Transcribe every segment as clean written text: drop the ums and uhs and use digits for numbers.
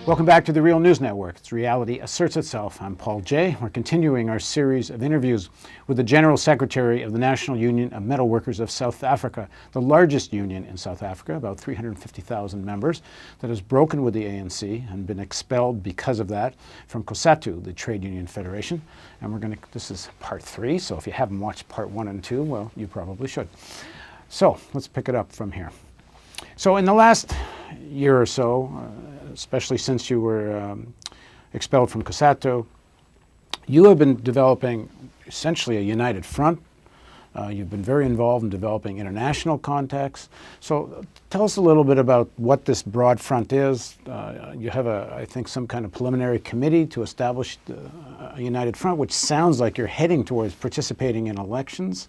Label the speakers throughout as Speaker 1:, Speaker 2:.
Speaker 1: Welcome back to the Real News Network. It's Reality Asserts Itself. I'm Paul Jay. We're continuing our series of interviews with the General Secretary of the National Union of Metalworkers of South Africa, the largest union in South Africa, about 350,000 members, that has broken with the ANC and been expelled because of that from COSATU, the Trade Union Federation. And this is part 3, so if you haven't watched part 1 and 2, well, you probably should. So let's pick it up from here. So in the last year or so, especially since you were expelled from COSATU, you have been developing essentially a united front. You've been very involved in developing international contacts. So tell us a little bit about what this broad front is. You have, I think, some kind of preliminary committee to establish a united front, which sounds like you're heading towards participating in elections.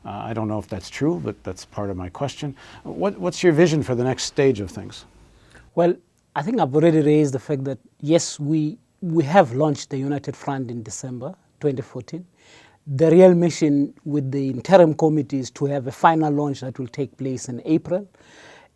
Speaker 1: I don't know if that's true, but that's part of my question. What's your vision for the next stage of things?
Speaker 2: Well, I think I've already raised the fact that, yes, we have launched the United Front in December 2014. The real mission with the interim committee is to have a final launch that will take place in April.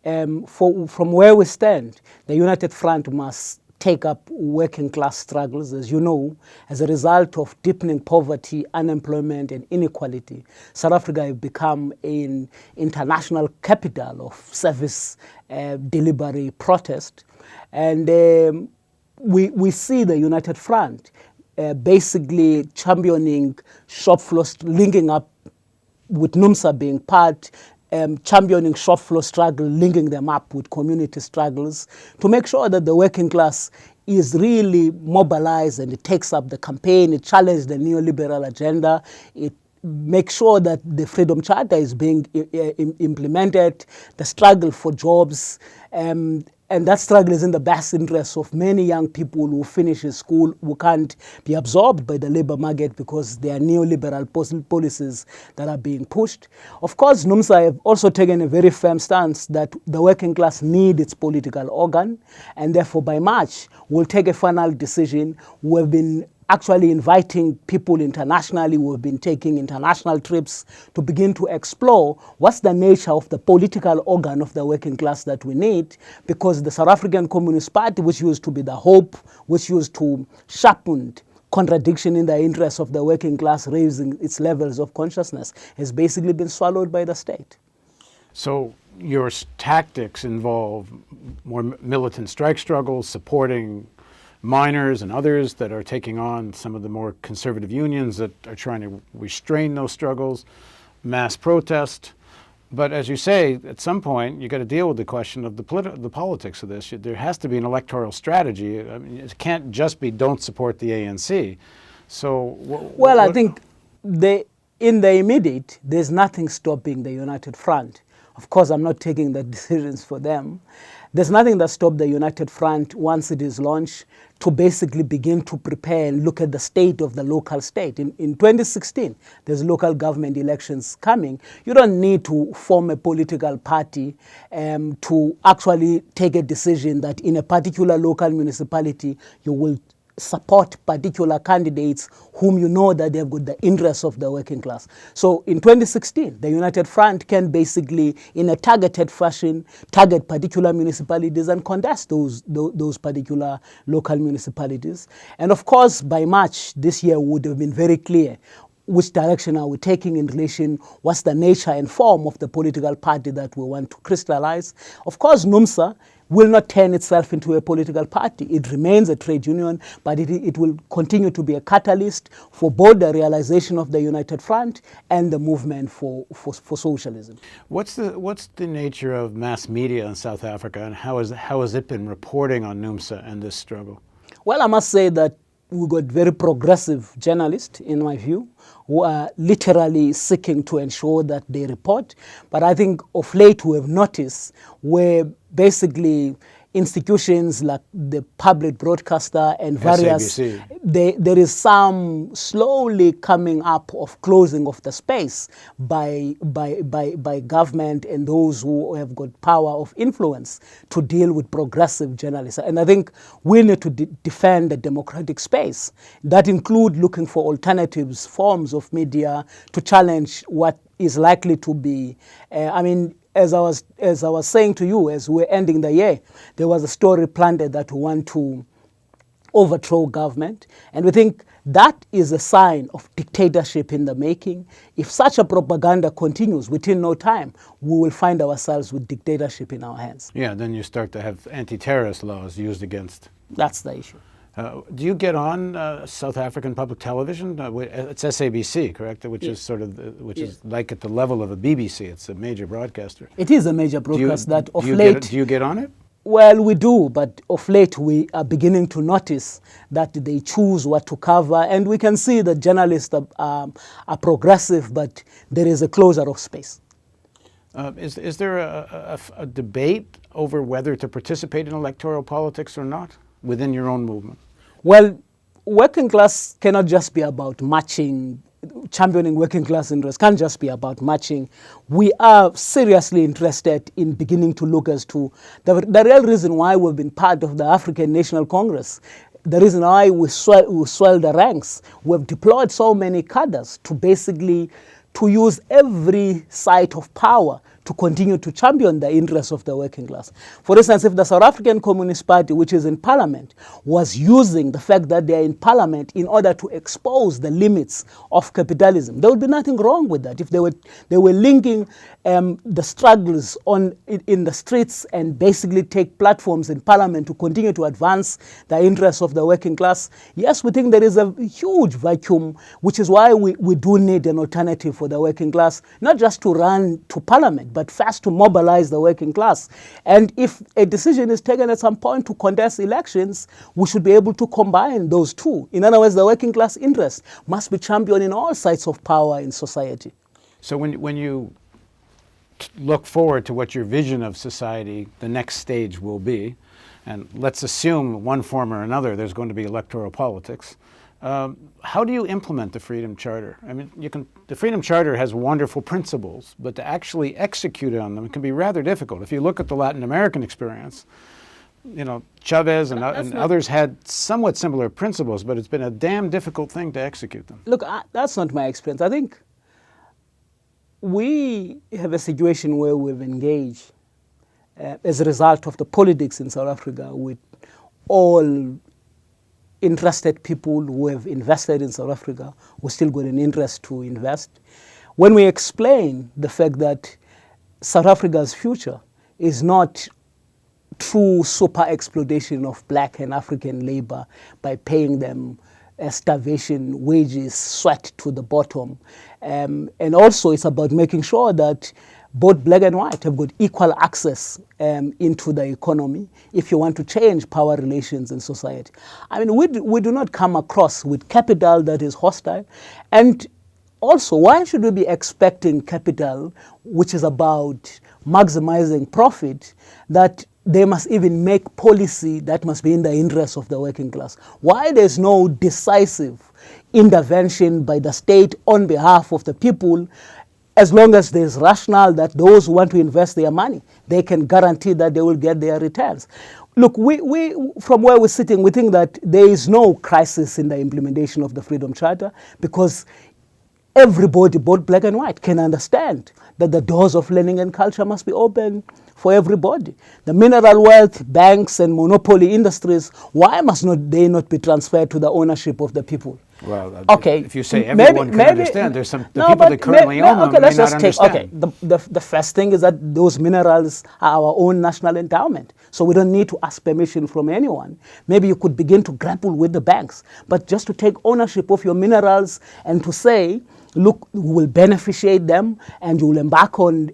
Speaker 2: From where we stand, the United Front must take up working class struggles. As you know, as a result of deepening poverty, unemployment and inequality, South Africa has become an international capital of service delivery protest. And we see the United Front basically championing shop floor, linking up with NUMSA being part, championing shop floor struggle, linking them up with community struggles to make sure that the working class is really mobilized and it takes up the campaign, it challenges the neoliberal agenda, it makes sure that the Freedom Charter is being implemented, the struggle for jobs, and that struggle is in the best interest of many young people who finish school, who can't be absorbed by the labor market because there are neoliberal policies that are being pushed. Of course, NUMSA have also taken a very firm stance that the working class need its political organ, and therefore by March, we'll take a final decision. We have been actually inviting people internationally. We've been taking international trips to begin to explore what's the nature of the political organ of the working class that we need, because the South African Communist Party, which used to be the hope, which used to sharpen contradiction in the interests of the working class, raising its levels of consciousness, has basically been swallowed by the state.
Speaker 1: So your tactics involve more militant strike struggles, supporting miners and others that are taking on some of the more conservative unions that are trying to restrain those struggles, mass protest. But as you say, at some point, you got to deal with the question of the politics of this. There has to be an electoral strategy. I mean, it can't just be don't support the ANC. So,
Speaker 2: I think in the immediate, there's nothing stopping the United Front. Of course, I'm not taking the decisions for them. There's nothing that stopped the United Front, once it is launched, to basically begin to prepare and look at the state of the local state. In 2016, there's local government elections coming. You don't need to form a political party to actually take a decision that in a particular local municipality, you will support particular candidates whom you know that they've got the interests of the working class. So in 2016, the United Front can basically, in a targeted fashion, target particular municipalities and contest those particular local municipalities. And of course, by March this year would have been very clear which direction are we taking in relation, what's the nature and form of the political party that we want to crystallize. Of course, NUMSA will not turn itself into a political party. It remains a trade union, but it will continue to be a catalyst for both the realization of the United Front and the movement for socialism.
Speaker 1: What's the nature of mass media in South Africa, and how has it been reporting on NUMSA and this struggle?
Speaker 2: Well, I must say that we've got very progressive journalists, in my view, who are literally seeking to ensure that they report. But I think of late we have noticed where basically institutions like the public broadcaster and various, there is some slowly coming up of closing of the space by government and those who have got power of influence to deal with progressive journalists. And I think we need to defend the democratic space. That include looking for alternatives, forms of media to challenge what is likely to be, as I was saying to you, as we're ending the year, there was a story planted that we want to overthrow government, and we think that is a sign of dictatorship in the making. If such a propaganda continues, within no time, we will find ourselves with dictatorship in our hands.
Speaker 1: Yeah, then you start to have anti-terrorist laws used against.
Speaker 2: That's the issue.
Speaker 1: Do you get on South African public television? It's SABC, correct? Which is sort of, is like at the level of a BBC. It's a major broadcaster.
Speaker 2: It is a major broadcast that of late.
Speaker 1: Do you get on it?
Speaker 2: Well, we do, but of late we are beginning to notice that they choose what to cover, and we can see that journalists are progressive, but there is a closure of space.
Speaker 1: Is there a debate over whether to participate in electoral politics or not within your own movement?
Speaker 2: Well, working class cannot just be about matching. Championing working class interests can't just be about matching. We are seriously interested in beginning to look as to the real reason why we've been part of the African National Congress. The reason why we swell the ranks. We've deployed so many cadres to basically to use every site of power to continue to champion the interests of the working class. For instance, if the South African Communist Party, which is in parliament, was using the fact that they are in parliament in order to expose the limits of capitalism, there would be nothing wrong with that. If they were linking the struggles in the streets and basically take platforms in parliament to continue to advance the interests of the working class, yes, we think there is a huge vacuum, which is why we do need an alternative for the working class, not just to run to parliament, but first to mobilize the working class. And if a decision is taken at some point to contest elections, we should be able to combine those two. In other words, the working class interest must be championed in all sides of power in society.
Speaker 1: So when you look forward to what your vision of society, the next stage will be, and let's assume one form or another there's going to be electoral politics, how do you implement the Freedom Charter? I mean, the Freedom Charter has wonderful principles, but to actually execute on them can be rather difficult. If you look at the Latin American experience, you know, Chavez and others had somewhat similar principles, but it's been a damn difficult thing to execute them.
Speaker 2: Look, that's not my experience. I think we have a situation where we've engaged as a result of the politics in South Africa with all interested people who have invested in South Africa, who still got an interest to invest. When we explain the fact that South Africa's future is not through super exploitation of black and African labor by paying them starvation wages, sweat to the bottom. And also it's about making sure that both black and white have got equal access into the economy if you want to change power relations in society. I mean, we do not come across with capital that is hostile. And also, why should we be expecting capital, which is about maximizing profit, that they must even make policy that must be in the interest of the working class? Why there's no decisive intervention by the state on behalf of the people, as long as there's rationale that those who want to invest their money, they can guarantee that they will get their returns. Look, we from where we're sitting, we think that there is no crisis in the implementation of the Freedom Charter, because everybody, both black and white, can understand that the doors of learning and culture must be open for everybody. The mineral wealth, banks and monopoly industries, why must they not be transferred to the ownership of the people?
Speaker 1: Well,
Speaker 2: okay.
Speaker 1: If you say everyone can understand, there's some people that currently own them may not understand.
Speaker 2: Okay, the first thing is that those minerals are our own national endowment, so we don't need to ask permission from anyone. Maybe you could begin to grapple with the banks, but just to take ownership of your minerals and to say, look, we will beneficiate them and you will embark on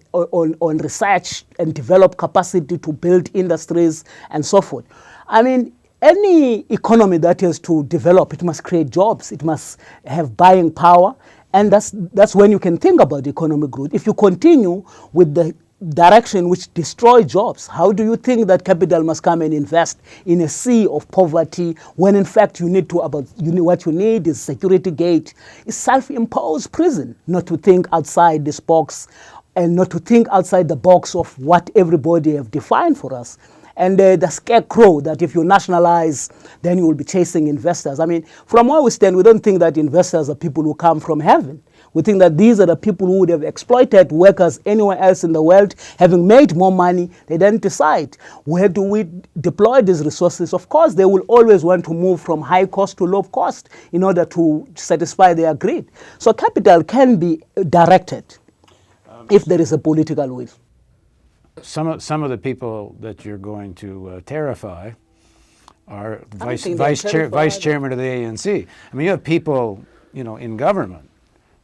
Speaker 2: research and develop capacity to build industries and so forth. I mean, any economy that is to develop, it must create jobs, it must have buying power, and that's when you can think about economic growth. If you continue with the direction which destroys jobs, how do you think that capital must come and invest in a sea of poverty when in fact what you need is security gate, is self-imposed prison, not to think outside this box and not to think outside the box of what everybody have defined for us. And the scarecrow that if you nationalize, then you will be chasing investors. I mean, from where we stand, we don't think that investors are people who come from heaven. We think that these are the people who would have exploited workers anywhere else in the world, having made more money. They then decide, where do we deploy these resources? Of course, they will always want to move from high cost to low cost in order to satisfy their greed. So capital can be directed if there is a political will.
Speaker 1: Some of the people that you're going to terrify are vice chairman of the ANC. I mean, you have people, in government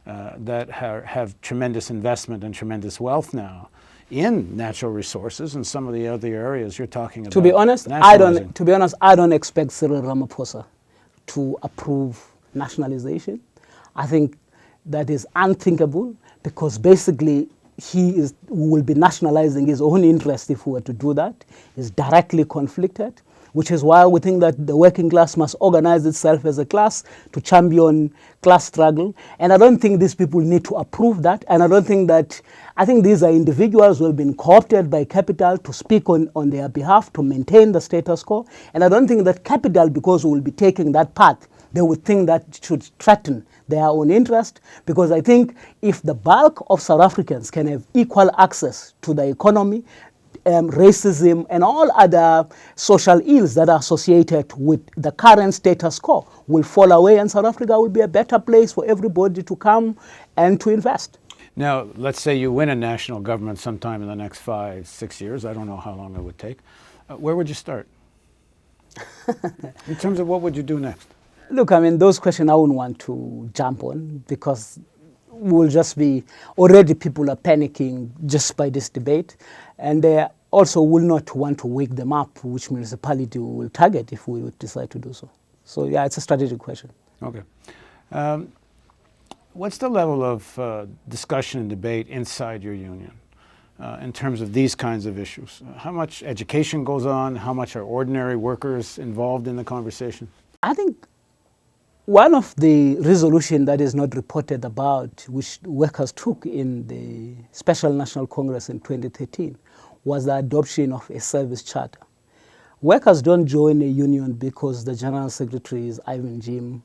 Speaker 1: that have tremendous investment and tremendous wealth now in natural resources and some of the other areas you're talking about.
Speaker 2: To be honest, I don't expect Cyril Ramaphosa to approve nationalization. I think that is unthinkable, because basically he will be nationalizing his own interest if he were to do that. He's directly conflicted, which is why we think that the working class must organize itself as a class to champion class struggle. And I don't think these people need to approve that. And I think these are individuals who have been co-opted by capital to speak on their behalf to maintain the status quo. And I don't think that capital, because we will be taking that path, they would think that should threaten their own interest, because I think if the bulk of South Africans can have equal access to the economy, racism and all other social ills that are associated with the current status quo will fall away, and South Africa will be a better place for everybody to come and to invest.
Speaker 1: Now, let's say you win a national government sometime in the next 5-6 years. I don't know how long it would take. Where would you start? In terms of what would you do next?
Speaker 2: Look, I mean, those questions I wouldn't want to jump on, because we'll just be, already people are panicking just by this debate, and they also will not want to wake them up which municipality we will target if we would decide to do so. So yeah, it's a strategic question.
Speaker 1: Okay. What's the level of discussion and debate inside your union in terms of these kinds of issues? How much education goes on? How much are ordinary workers involved in the conversation?
Speaker 2: I think one of the resolutions that is not reported about, which workers took in the Special National Congress in 2013, was the adoption of a service charter. Workers don't join a union because the General Secretary is Irvin Jim,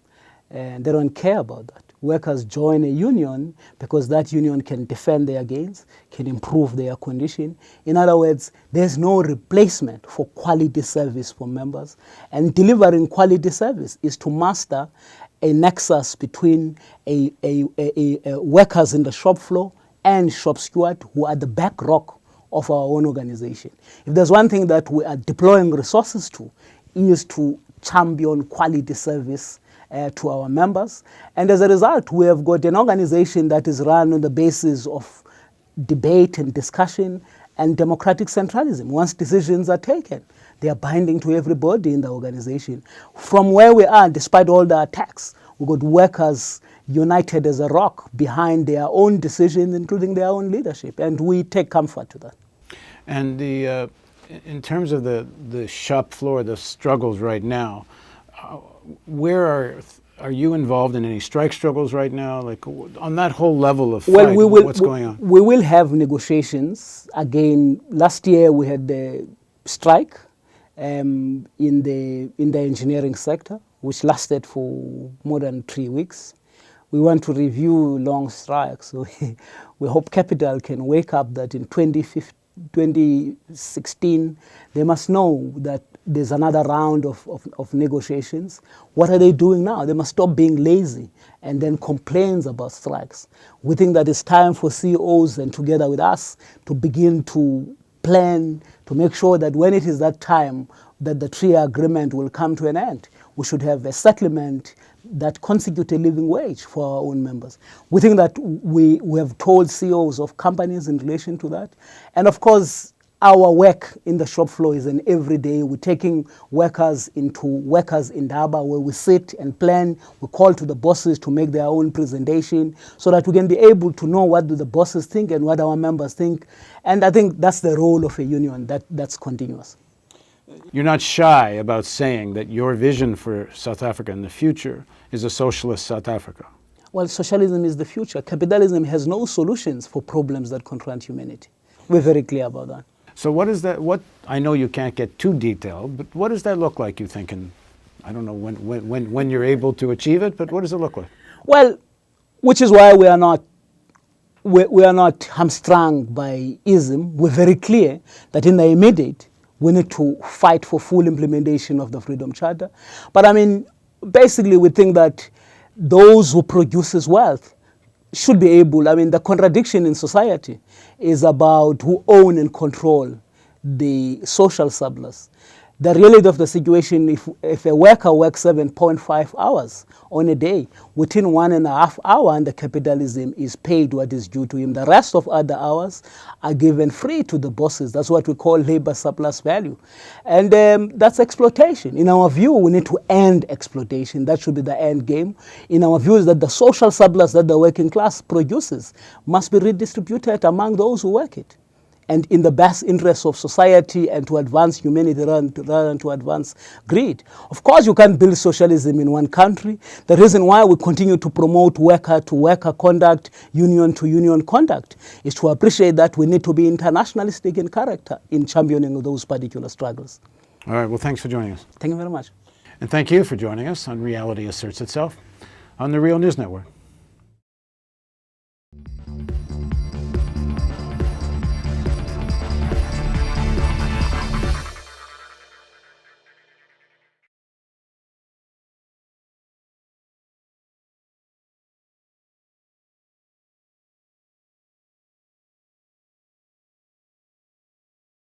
Speaker 2: and they don't care about that. Workers join a union because that union can defend their gains, can improve their condition. In other words, there's no replacement for quality service for members. And delivering quality service is to master a nexus between workers in the shop floor and shop steward, who are the bedrock of our own organization. If there's one thing that we are deploying resources to, is to champion quality service to our members. And as a result, we have got an organization that is run on the basis of debate and discussion and democratic centralism. Once decisions are taken, they are binding to everybody in the organization. From where we are, despite all the attacks, we've got workers united as a rock behind their own decisions, including their own leadership. And we take comfort to that.
Speaker 1: And in terms of the shop floor, the struggles right now, where are you involved in any strike struggles right now? Like on that whole level of fight, what's going on?
Speaker 2: We will have negotiations. Again, last year we had the strike in the engineering sector, which lasted for more than 3 weeks. We want to review long strikes. So we hope capital can wake up that in 2016, they must know that there's another round of negotiations. What are they doing now? They must stop being lazy and then complains about strikes. We think that it's time for CEOs and together with us to begin to plan to make sure that when it is that time that the TRIA agreement will come to an end, we should have a settlement that constitutes a living wage for our own members. We think that we have told CEOs of companies in relation to that. And of course, our work in the shop floor is an everyday. We're taking workers into Workers in Daba, where we sit and plan. We call to the bosses to make their own presentation so that we can be able to know what do the bosses think and what our members think. And I think that's the role of a union, that's continuous.
Speaker 1: You're not shy about saying that your vision for South Africa in the future is a socialist South Africa.
Speaker 2: Well, socialism is the future. Capitalism has no solutions for problems that confront humanity. We're very clear about that.
Speaker 1: So what is that? I know you can't get too detailed, but what does that look like, you think? And I don't know when you're able to achieve it, but what does it look like?
Speaker 2: Well, which is why we are not hamstrung by ism. We're very clear that in the immediate, we need to fight for full implementation of the Freedom Charter. But I mean, basically, we think that those who produces wealth should be able, I mean, the contradiction in society is about who own and control the social surplus. The reality of the situation, if a worker works 7.5 hours on a day, within 1.5 hours, and the capitalism is paid what is due to him. The rest of other hours are given free to the bosses. That's what we call labor surplus value. And that's exploitation. In our view, we need to end exploitation. That should be the end game. In our view is that the social surplus that the working class produces must be redistributed among those who work it, and in the best interests of society and to advance humanity rather than to advance greed. Of course, you can't build socialism in one country. The reason why we continue to promote worker-to-worker conduct, union-to-union conduct, is to appreciate that we need to be internationalistic in character in championing those particular struggles.
Speaker 1: All right, well, thanks for joining us.
Speaker 2: Thank you very much.
Speaker 1: And thank you for joining us on Reality Asserts Itself on the Real News Network.